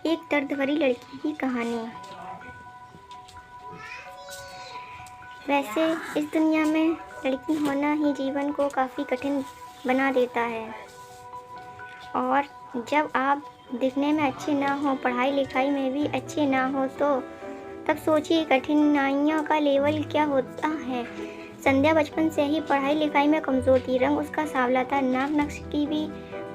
एक दर्द भरी लड़की की कहानी। वैसे इस दुनिया में लड़की होना ही जीवन को काफ़ी कठिन बना देता है। और जब आप दिखने में अच्छे ना हो, पढ़ाई लिखाई में भी अच्छे ना हो, तो तब सोचिए कठिनाइयों का लेवल क्या होता है। संध्या बचपन से ही पढ़ाई लिखाई में कमज़ोर थी। रंग उसका सांवला था, नाक नक्श की भी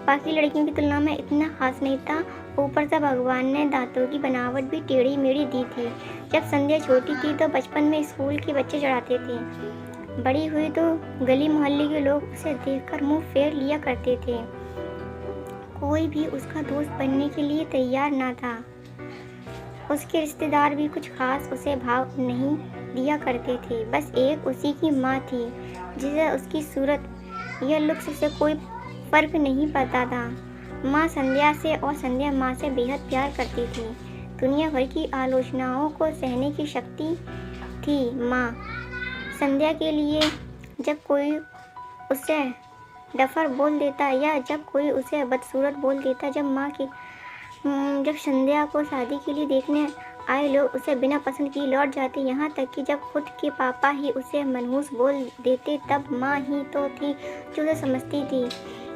बाकी लड़कियों की तुलना में इतना खास नहीं था। ऊपर से भगवान ने दांतों की बनावट भी टेढ़ी मेढ़ी दी थी। जब संध्या छोटी थी तो बचपन में स्कूल के बच्चे चढ़ाते थे। बड़ी हुई तो गली मोहल्ले के लोग उसे देखकर मुंह फेर लिया करते थे। कोई भी उसका दोस्त बनने के लिए तैयार ना था। उसके रिश्तेदार भी कुछ खास उसे भाव नहीं दिया करते थे। बस एक उसी की माँ थी जिसे उसकी सूरत या लुक्स से कोई फर्क नहीं पड़ता था। माँ संध्या से और संध्या माँ से बेहद प्यार करती थी। दुनिया भर की आलोचनाओं को सहने की शक्ति थी माँ संध्या के लिए। जब कोई उसे डफर बोल देता या जब कोई उसे बदसूरत बोल देता, जब संध्या को शादी के लिए देखने आए लोग उसे बिना पसंद किए लौट जाते, यहाँ तक कि जब खुद के पापा ही उसे मनहूस बोल देते, तब माँ ही तो थी जो उसे समझती थी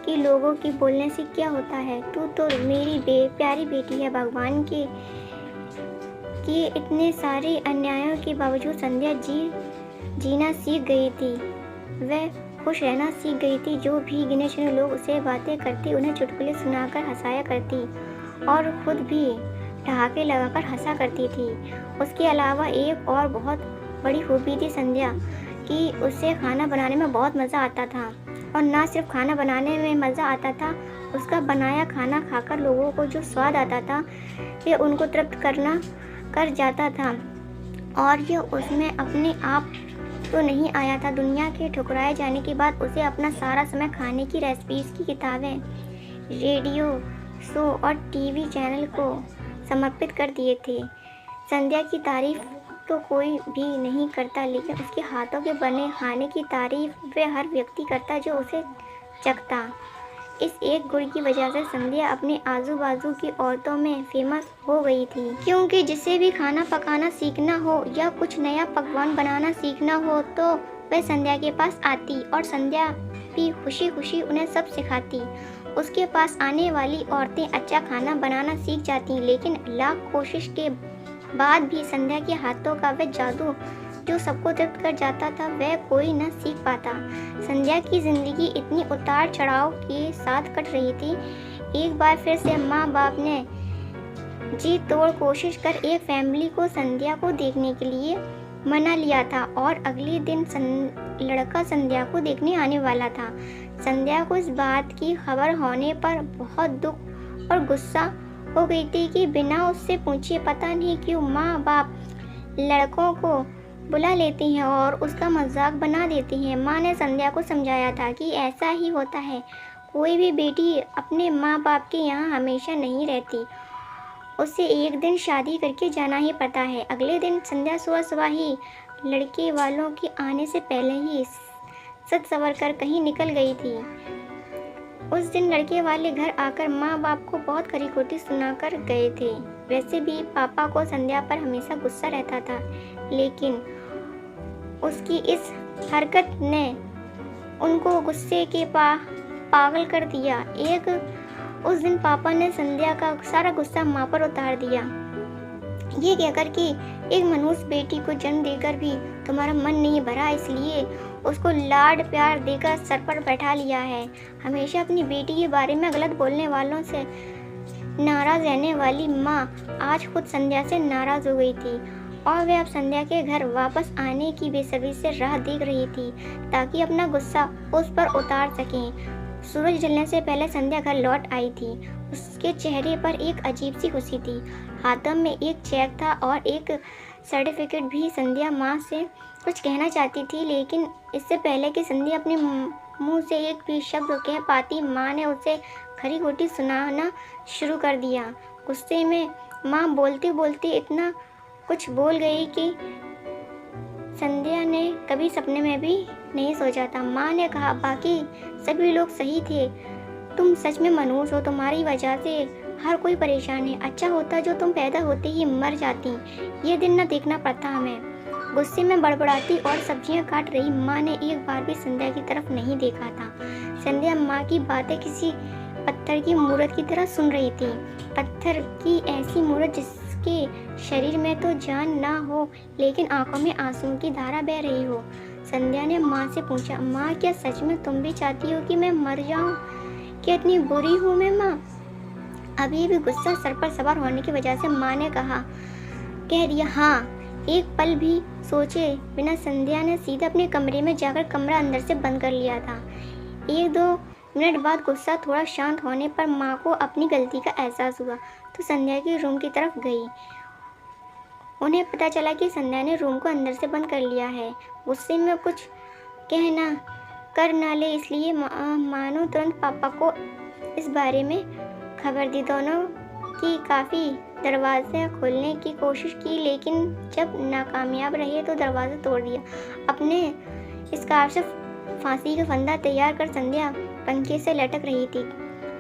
कि लोगों की बोलने से क्या होता है। तू तो मेरी प्यारी बेटी है। भगवान के किए इतने सारे अन्यायों के बावजूद संध्या जीना सीख गई थी। वह खुश रहना सीख गई थी। जो भी गिने चुने लोग उसे बातें करते, उन्हें चुटकुले सुनाकर हंसाया करती और खुद भी ठहाके लगाकर हंसा करती थी। उसके अलावा एक और बहुत बड़ी खूबी थी संध्या कि उसे खाना बनाने में बहुत मज़ा आता था। और ना सिर्फ खाना बनाने में मज़ा आता था, उसका बनाया खाना खाकर लोगों को जो स्वाद आता था वह उनको तृप्त कर जाता था। और यह उसमें अपने आप तो नहीं आया था। दुनिया के ठुकराए जाने के बाद उसे अपना सारा समय खाने की रेसिपीज़ की किताबें, रेडियो शो और टीवी चैनल को समर्पित कर दिए थे। संध्या की तारीफ तो कोई भी नहीं करता, लेकिन उसके हाथों के बने खाने की तारीफ वह हर व्यक्ति करता जो उसे चखता। इस एक गुण की वजह से संध्या अपने आजू बाजू की औरतों में फेमस हो गई थी, क्योंकि जिसे भी खाना पकाना सीखना हो या कुछ नया पकवान बनाना सीखना हो तो वह संध्या के पास आती और संध्या भी खुशी खुशी उन्हें सब सिखाती। उसके पास आने वाली औरतें अच्छा खाना बनाना सीख जाती, लेकिन लाख कोशिश के बाद भी संध्या के हाथों का वह जादू जो सबको तृप्त कर जाता था वह कोई न सीख पाता। संध्या की जिंदगी इतनी उतार चढ़ाव के साथ कट रही थी। एक बार फिर से माँ बाप ने जी तोड़ कोशिश कर एक फैमिली को संध्या को देखने के लिए मना लिया था और अगले दिन लड़का संध्या को देखने आने वाला था। संध्या को इस बात की खबर होने पर बहुत दुख और गुस्सा हो गई थी कि बिना उससे पूछे पता नहीं क्यों माँ बाप लड़कों को बुला लेती हैं और उसका मजाक बना देती हैं। माँ ने संध्या को समझाया था कि ऐसा ही होता है, कोई भी बेटी अपने माँ बाप के यहाँ हमेशा नहीं रहती, उसे एक दिन शादी करके जाना ही पड़ता है। अगले दिन संध्या सुबह सुबह ही लड़के वालों के आने से पहले ही सज संवर कर कहीं निकल गई थी। उस दिन लड़के वाले घर आकर माँ बाप को बहुत खरी खोटी सुनाकर गए थे। वैसे भी पापा को संध्या पर हमेशा गुस्सा रहता था, लेकिन उसकी इस हरकत ने उनको गुस्से के पागल कर दिया। उस दिन पापा ने संध्या का सारा गुस्सा माँ पर उतार दिया, ये कहकर कि एक मनहूस बेटी को जन्म देकर भी तुम्हारा मन नहीं भरा, इसलिए उसको लाड प्यार देकर सर पर बैठा लिया है। हमेशा अपनी बेटी के बारे में गलत बोलने वालों से नाराज रहने वाली माँ आज खुद संध्या से नाराज हो गई थी और वह अब संध्या के घर वापस आने की बेसब्री से राह देख रही थी ताकि अपना गुस्सा उस पर उतार सकें। सूरज ढलने से पहले संध्या घर लौट आई थी। उसके चेहरे पर एक अजीब सी खुशी थी। हाथों में एक चेक था और एक सर्टिफिकेट भी। संध्या माँ से कुछ कहना चाहती थी, लेकिन इससे पहले कि संध्या अपने मुंह से एक भी शब्द कह पाती, माँ ने उसे खरी खोटी सुनाना शुरू कर दिया। गुस्से में माँ बोलते बोलते इतना कुछ बोल गई कि संध्या ने कभी सपने में भी नहीं सोचा था। माँ ने कहा, बाकी सभी लोग सही थे, तुम सच में मनहूस हो, तुम्हारी वजह से हर कोई परेशान है। अच्छा होता जो तुम पैदा होते ही मर जाती, ये दिन न देखना पड़ता हमें। गुस्से में बड़बड़ाती और सब्जियां काट रही माँ ने एक बार भी संध्या की तरफ नहीं देखा था। संध्या माँ की बातें किसी पत्थर की मूरत की तरह सुन रही थी। पत्थर की ऐसी मूरत जिसके शरीर में तो जान ना हो, लेकिन आंखों में आंसुओं की धारा बह रही हो। संध्या ने माँ से पूछा, माँ क्या सच में तुम भी चाहती हो कि मैं मर जाऊं? क्या इतनी बुरी हूँ मैं माँ? अभी भी गुस्सा सर पर सवार होने की वजह से माँ ने कह दिया हाँ। एक पल भी सोचे बिना संध्या ने सीधे अपने कमरे में जाकर कमरा अंदर से बंद कर लिया था। 1-2 मिनट बाद गुस्सा थोड़ा शांत होने पर माँ को अपनी गलती का एहसास हुआ तो संध्या के रूम की तरफ गई। उन्हें पता चला कि संध्या ने रूम को अंदर से बंद कर लिया है। गुस्से में कुछ कहना कर ना ले, इसलिए मानो तुरंत पापा को इस बारे में खबर दी। दोनों की काफ़ी दरवाज़ा खोलने की कोशिश की, लेकिन जब नाकामयाब रहे तो दरवाज़ा तोड़ दिया। अपने स्कार्फ से फांसी का फंदा तैयार कर संध्या पंखे से लटक रही थी।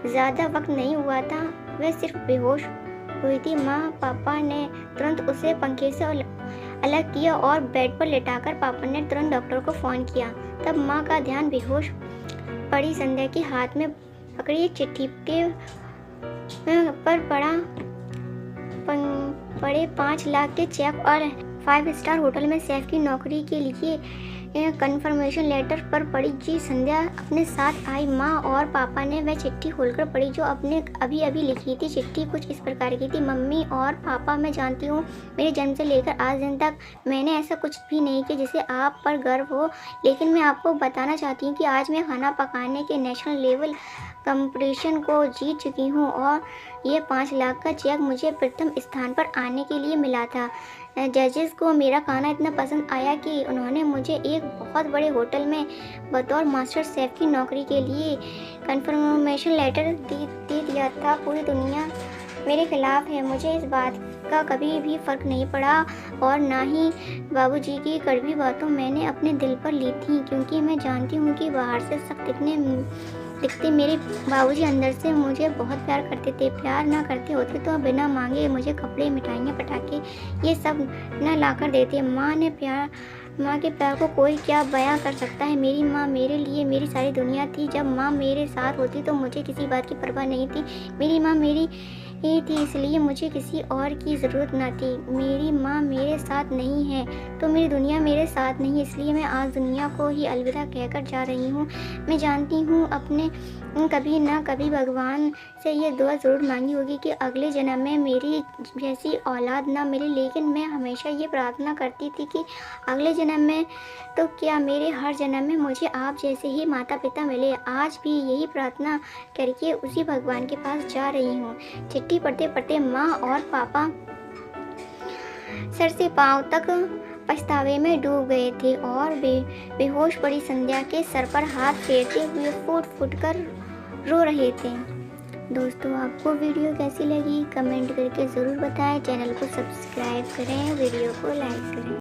ज़्यादा वक्त नहीं हुआ था, वह सिर्फ बेहोश हुई थी। माँ पापा ने तुरंत उसे पंखे से अलग किया और बेड पर लेटाकर पापा ने तुरंत डॉक्टर को फ़ोन किया। तब माँ का ध्यान बेहोश पड़ी संध्या के हाथ में पकड़ी चिट्ठी के पर पड़े 5 लाख के चेक और 5 स्टार होटल में शेफ की नौकरी के लिए कन्फर्मेशन लेटर पर पड़ी। जी संध्या अपने साथ आई। माँ और पापा ने वह चिट्ठी खोलकर पढ़ी जो अपने अभी लिखी थी। चिट्ठी कुछ इस प्रकार की थी, मम्मी और पापा, मैं जानती हूँ मेरे जन्म से लेकर आज दिन तक मैंने ऐसा कुछ भी नहीं किया जिसे आप पर गर्व हो, लेकिन मैं आपको बताना चाहती हूँ कि आज मैं खाना पकाने के नेशनल लेवल कंपटीशन को जीत चुकी हूँ और ये 5 लाख का चेक मुझे प्रथम स्थान पर आने के लिए मिला था। जजेस को मेरा खाना इतना पसंद आया कि उन्होंने मुझे एक बहुत बड़े होटल में बतौर मास्टर शेफ की नौकरी के लिए कन्फर्मेशन लेटर दे दिया था। पूरी दुनिया मेरे खिलाफ है, मुझे इस बात का कभी भी फ़र्क नहीं पड़ा और ना ही बाबूजी की कड़वी बातों मैंने अपने दिल पर ली थी, क्योंकि मैं जानती हूँ कि बाहर से सब दिखते मेरे बाबूजी अंदर से मुझे बहुत प्यार करते थे। प्यार ना करते होते तो बिना मांगे मुझे कपड़े, मिठाइयाँ, पटाखे ये सब न लाकर देते। माँ के प्यार को कोई क्या बयां कर सकता है। मेरी माँ मेरे लिए मेरी सारी दुनिया थी। जब माँ मेरे साथ होती तो मुझे किसी बात की परवाह नहीं थी। मेरी माँ मेरी ही थी, इसलिए मुझे किसी और की ज़रूरत ना थी। मेरी माँ मेरे साथ नहीं है तो मेरी दुनिया मेरे साथ नहीं, इसलिए मैं आज दुनिया को ही अलविदा कहकर जा रही हूँ। मैं जानती हूँ अपने कभी ना कभी भगवान से ये दुआ ज़रूर मांगी होगी कि अगले जन्म में मेरी जैसी औलाद ना मिले, लेकिन मैं हमेशा ये प्रार्थना करती थी कि अगले जन्म में तो क्या मेरे हर जन्म में मुझे आप जैसे ही माता पिता मिले। आज भी यही प्रार्थना करके उसी भगवान के पास जा रही हूँ। चिट्ठी पढ़ते पढ़ते माँ और पापा सर से पाँव तक पछतावे में डूब गए थे और बेहोश पड़ी संध्या के सर पर हाथ फेरते हुए फूट कर रो रहे थे। दोस्तों, आपको वीडियो कैसी लगी कमेंट करके ज़रूर बताएं। चैनल को सब्सक्राइब करें, वीडियो को लाइक करें।